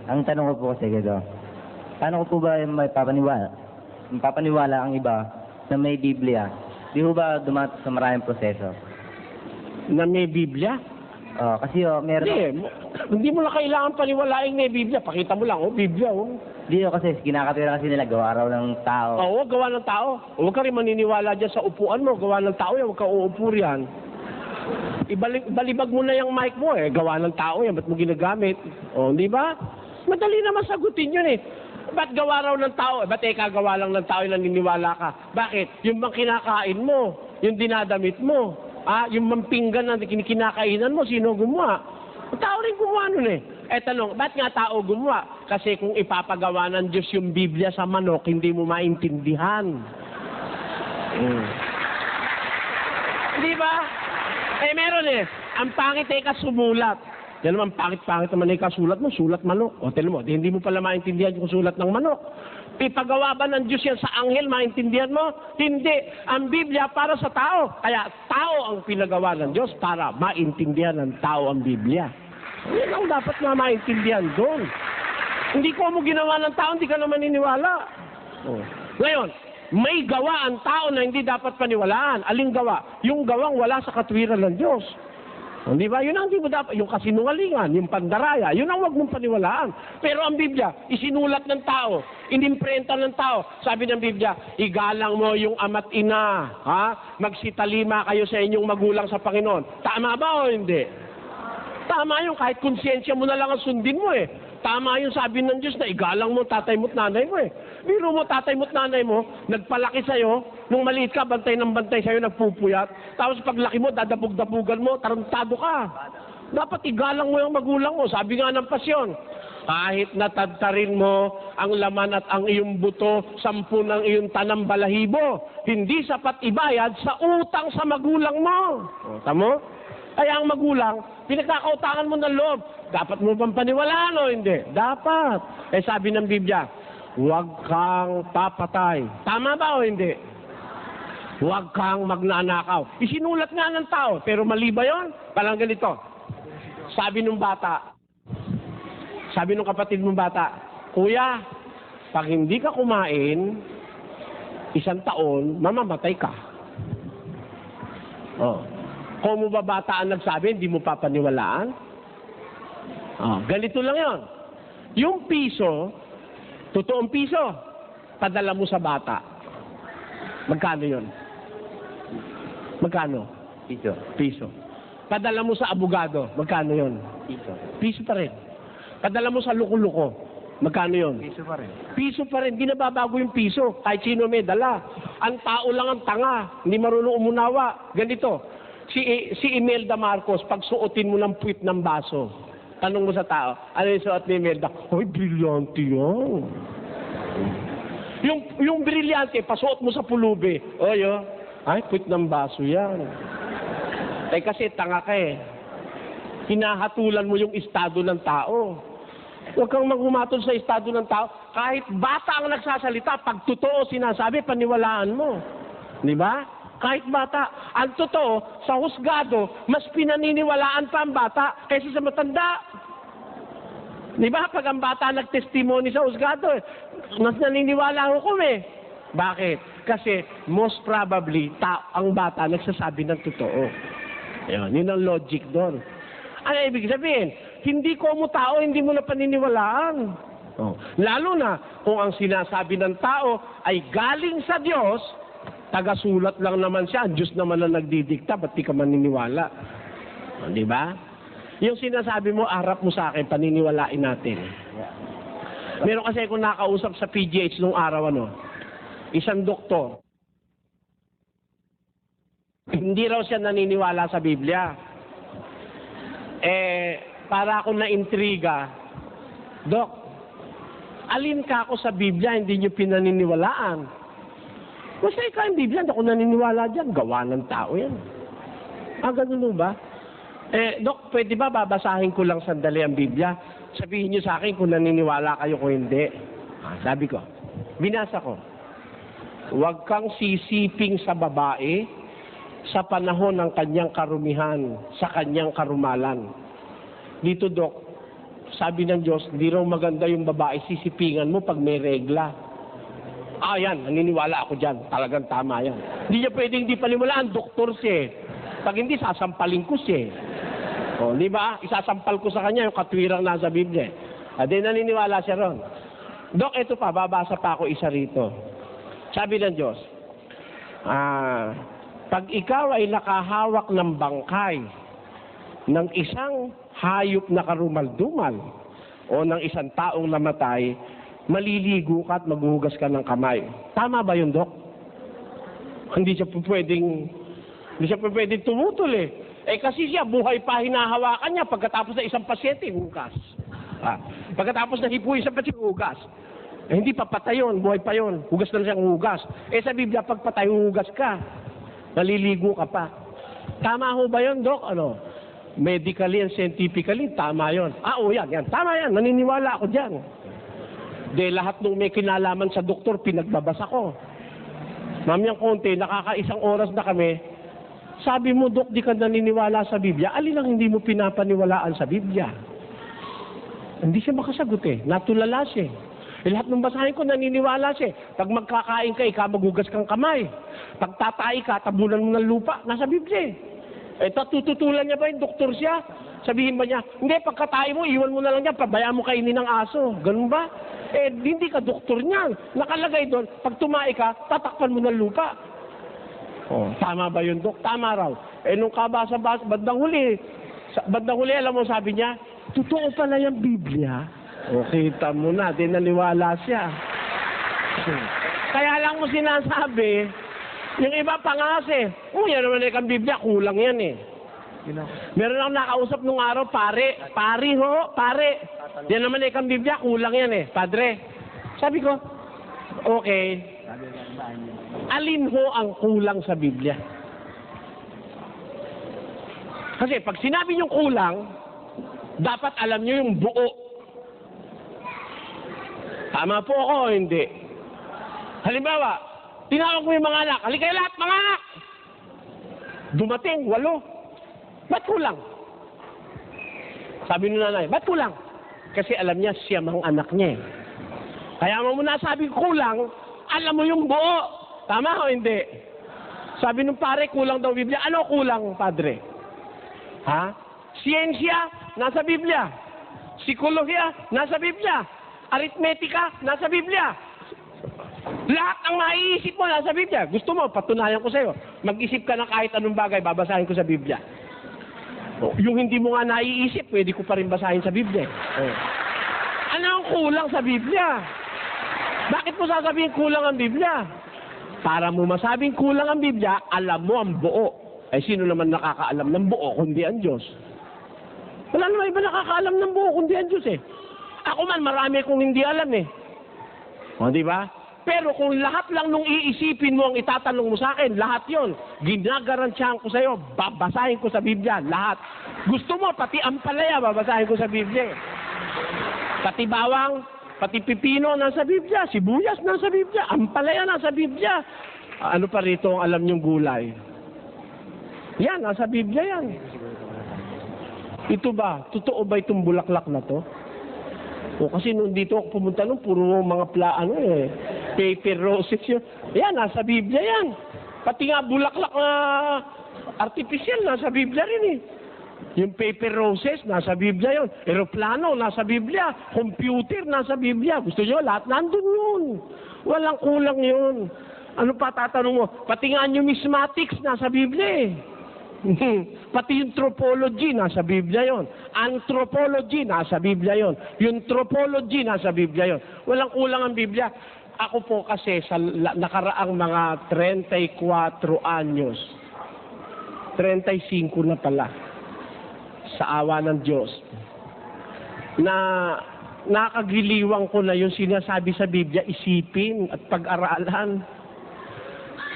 Ang tanong ko po kasi gito, paano ko po ba mapapaniwala ang iba na may Biblia? Di ho ba dumating sa maraming proseso? Na may Biblia? Kasi meron... Hindi mo na kailangan paniwalain may Biblia. Pakita mo lang, Biblia, Di ho kasi, kinakatira kasi nila, gawa raw ng tao. Oo, gawa ng tao. Huwag ka rin maniniwala dyan sa upuan mo. Gawa ng tao yan, huwag ka uupo riyan. Ibalibag mo na yung mic mo, gawa ng tao yan, ba't mo ginagamit? Di ba? Madali naman sagutin yun Ba't gawa raw ng tao? Ba't kagawa lang ng tao yung naniniwala ka? Bakit? Yung bang kinakain mo, yung dinadamit mo, yung mampinggan na kinakainan mo, sino gumawa? Ang tao rin gumawa nun tanong, ba't nga tao gumawa? Kasi kung ipapagawa ng Diyos yung Biblia sa manok, hindi mo maintindihan. Di ba? Meron ang pangit sumulat. Yan naman, pangit-pangit naman kasulat mo, sulat manok. Tignan mo, hindi mo pala maintindihan yung sulat ng manok. Ipagawa ba ng Diyos yan sa anghel, maintindihan mo? Hindi. Ang Biblia para sa tao. Kaya tao ang pinagawa ng Diyos para maintindihan ng tao ang Biblia. Yan ang dapat na maintindihan doon. Hindi ko mo ginawa ng tao, hindi ka naman niniwala. Ngayon, may gawa ang tao na hindi dapat paniwalaan. Aling gawa? Yung gawang wala sa katwiran ng Diyos. Di ba? Yun ang hindi mo dapat. Yung kasinungalingan, yung pandaraya, yun ang wag mong paniwalaan. Pero ang Biblia, isinulat ng tao, inimprenta ng tao. Sabi ng Biblia, igalang mo yung ama't ina. Magsitalima kayo sa inyong magulang sa Panginoon. Tama ba o hindi? Tama yun, kahit konsyensya mo na lang ang sundin mo Tama yung sabi ng Diyos na igalang mo tatay mo't nanay mo Biro mo tatay mo't nanay mo, nagpalaki sa'yo, nung maliit ka, bantay ng bantay sa'yo, nagpupuyat. Tapos paglaki mo, dadabog-dabugan mo, tarantado ka. Dapat igalang mo yung magulang mo. Sabi nga ng pasyon, kahit natadtarin mo ang laman at ang iyong buto, 10 ng iyong tanang balahibo, hindi sapat ibayad sa utang sa magulang mo. Tamo? Kaya ang magulang, pinagkakautangan mo ng loob. Dapat mo bang paniwalaan o hindi? Dapat. Sabi ng Biblia, huwag kang papatay. Tama ba o hindi? Huwag kang magnanakaw. Isinulat nga ng tao, pero mali ba yun? Parang ganito. Sabi nung bata, sabi nung kapatid mong bata, Kuya, pag hindi ka kumain, 1 taon, mamamatay ka. Kung mo ba bata ang nagsabi, hindi mo papaniwalaan? Ganito lang yon. Yung piso, totoong piso, padala mo sa bata. Magkano yon? Magkano? Piso. Padala mo sa abogado. Magkano yon? Piso pa rin. Padala mo sa luko-luko. Magkano yon? Piso pa rin. Piso pa rin. Di nababago yung piso. Kahit sino may dala. Ang tao lang ang tanga. Hindi marunong umunawa. Ganito. Si Imelda Marcos, pag suotin mo ng puwit ng baso, tanong mo sa tao, ano yung suot ni Imelda? Ay, brilyante yan. Yung brilyante, pasuot mo sa pulubi. Ay, puwit ng baso yan. Kasi tanga ka Hinahatulan mo yung estado ng tao. Huwag kang maghumatol sa estado ng tao. Kahit bata ang nagsasalita, pag totoo sinasabi, paniwalaan mo. Di ba? Kahit bata. Ang totoo, sa husgado, mas pinaniniwalaan pa ang bata kaysa sa matanda. Di ba? Pag ang bata nagtestimony sa husgado, mas naniniwala ang hukom Bakit? Kasi most probably, ang bata nagsasabi ng totoo. Yun ang logic doon. Ano ibig sabihin? Hindi ko mo tao, hindi mo na paniniwalaan. Lalo na kung ang sinasabi ng tao ay galing sa Diyos, taga-sulat lang naman siya, Diyos naman na nagdidikta, ba't di ka maniniwala? Di ba? Yung sinasabi mo, harap mo sa akin, paniniwalain natin. Meron kasi akong nakausap sa PGH nung araw, isang doktor. Hindi raw siya naniniwala sa Biblia. Para ako na-intriga, Dok, alin ka ako sa Biblia, hindi niyo pinaniniwalaan? Basta ikaw ang Biblia, hindi ako naniniwala dyan. Gawa ng tao yan. Ganun ba? Dok, pwede ba babasahin ko lang sandali ang Biblia? Sabihin niyo sa akin kung naniniwala kayo kung hindi. Sabi ko, binasa ko, huwag kang sisiping sa babae sa panahon ng kanyang karumihan, sa kanyang karumalan. Dito, Dok, sabi ng Diyos, hindi raw maganda yung babae, sisipingan mo pag may regla. Yan, naniniwala ako dyan. Talagang tama yan. Hindi niya pwedeng hindi paniwalaan, doktor siya. Pag hindi, sasampalin ko siya. O, di ba? Isasampal ko sa kanya yung katwirang nasa Biblia. Di naniniwala siya ron. Dok, ito pa, babasa pa ako isa rito. Sabi ng Diyos, pag ikaw ay nakahawak ng bangkay ng isang hayop na karumal-dumal o ng isang taong namatay, maliligo ka at maghuhugas ka ng kamay. Tama ba yun, Dok? Hindi siya pwedeng tumutol eh. Kasi siya, buhay pa hinahawakan niya pagkatapos ng isang pasyente, hugas. Pagkatapos na hipuin sa pasyente, hugas. Hindi pa patay yun, buhay pa yun. Hugas na siyang hugas. Sa Biblia, pag patay, hugas ka. Naliligo ka pa. Tama ho ba yun, Dok? Medically and scientifically, tama yun. Yan. Tama yan. Naniniwala ako dyan. Lahat nung may kinalaman sa doktor, pinagbabasa ko. Mamayang konti, nakakaisang oras na kami. Sabi mo, Dok, di ka naniniwala sa Biblia. Alin lang hindi mo pinapaniwalaan sa Biblia? Hindi siya makasagot eh. Natulala siya. Lahat ng basahin ko, naniniwala siya. Pag magkakain ka, maghugas kang kamay. Pag tatay ka, tabunan mo ng lupa. Nasa Biblia eh. Tututulan niya ba yung doktor siya? Sabihin ba niya, hindi, pagkatay mo, iwan mo na lang niya, pabayaan mo kainin ng aso. Ganun ba? Hindi ka doktor niyan. Nakalagay doon, pag tumai ka, tatakpan mo ng lupa. Tama ba yun, Dok? Tama raw. Nung kabasa-basa, bandang huli, alam mo, sabi niya, totoo pala yung Biblia. Kita mo na, di naniwala siya. Kaya lang mo sinasabi, yung iba pangase, yan naman ang Biblia, kulang yan eh. Meron akong nakausap nung araw, pare. Yan naman ang Biblia, kulang yan eh. Padre. Sabi ko, okay. Alin ho ang kulang sa Biblia? Kasi pag sinabi niyong kulang, dapat alam niyo yung buo. Tama po ako o hindi? Halimbawa, tinawag mo yung mga anak, halika kayo lahat, mga anak! Dumating, 8. Ba't kulang? Sabi ng nanay, ba't kulang? Kasi alam niya, siya mga anak niya. Kaya mo muna sabi kulang, alam mo yung buo. Tama o hindi? Sabi ng pare, kulang daw Biblia. Ano kulang, padre? Siyensya, nasa Biblia. Psikolohiya, nasa Biblia. Aritmetika, nasa Biblia. Lahat ng maiisip mo, nasa Biblia. Gusto mo, patunayan ko sa'yo. Mag-isip ka na kahit anong bagay, babasahin ko sa Biblia. Yung hindi mo nga naiisip, pwede ko pa rin basahin sa Biblia. Ano ang kulang sa Biblia? Bakit mo sasabihin kulang ang Biblia? Para mo masabing kulang ang Biblia, alam mo ang buo. Sino naman nakakaalam ng buo kundi ang Diyos? Wala naman iba nakakaalam ng buo kundi ang Diyos eh. Ako man, marami kong hindi alam eh. Di ba? Pero kung lahat lang nung iisipin mo ang itatanong mo sa akin, lahat yon, ginagarantiyahan ko sa iyo, babasahin ko sa Biblia, lahat. Gusto mo, pati ampalaya, babasahin ko sa Biblia. Pati bawang, pati pipino nasa Biblia, sibuyas nasa Biblia, ampalaya nasa Biblia. Ano pa rito ang alam niyong gulay? Yan, nasa Biblia yan. Ito ba? Totoo ba itong bulaklak na to? Kasi nung dito ako pumunta nung puro mga paper roses yun. Yan, nasa Biblia yan. Pati nga bulaklak na artificial, nasa Biblia rin eh. Yung paper roses, nasa Biblia yun. Aeroplano, nasa Biblia. Computer, nasa Biblia. Gusto nyo, lahat nandun yun. Walang kulang yun. Ano pa tatanong mo? Pati nga numismatics, nasa Biblia eh. Pati yung tropology, nasa Biblia yon. Anthropology, nasa Biblia yon. Yung tropology, nasa Biblia yon. Walang kulang ang Biblia. Ako po kasi sa nakaraang mga 34 anyos, 35 na pala, sa awa ng Diyos, na nakagiliwang ko na yung sinasabi sa Biblia, isipin at pag-aralan.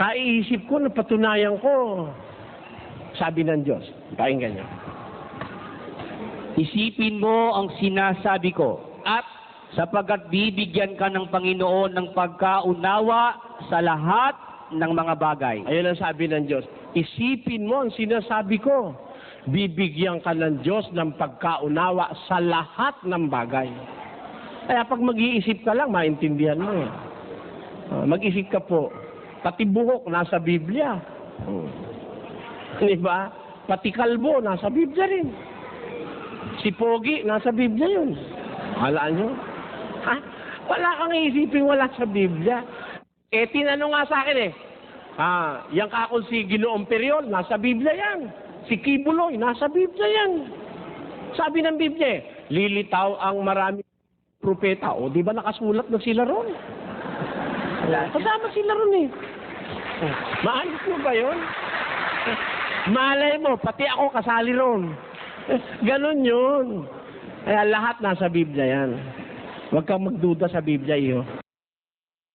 Kaiisip ko, napatunayan ko. Sabi ng Diyos, pakinggan niyo. Isipin mo ang sinasabi ko at sapagkat bibigyan ka ng Panginoon ng pagkaunawa sa lahat ng mga bagay. Ayun ang sabi ng Diyos. Isipin mo ang sinasabi ko. bibigyan ka ng Diyos ng pagkaunawa sa lahat ng bagay. Kaya pag mag-iisip ka lang, maintindihan mo eh. Mag-isip ka po, pati buhok nasa Biblia. Di ba? Pati kalbo nasa Biblia rin. Si Pogi nasa Biblia yun. Alaan nyo? Ha? Wala kang iisipin wala sa Biblia. Eh, tinanong nga sa akin eh, yang kakon si Ginoong Periol, nasa Biblia yan. Si Kibuloy, nasa Biblia yan. Sabi ng Biblia, lilitaw ang maraming propeta. O, di ba nakasulat na sila ron? Kasama sila ron eh. Maayos mo ba yun? Malay mo, pati ako kasali ron. Ganon yun. Kaya lahat nasa Biblia yan. Huwag kang magduda sa Biblia iyo.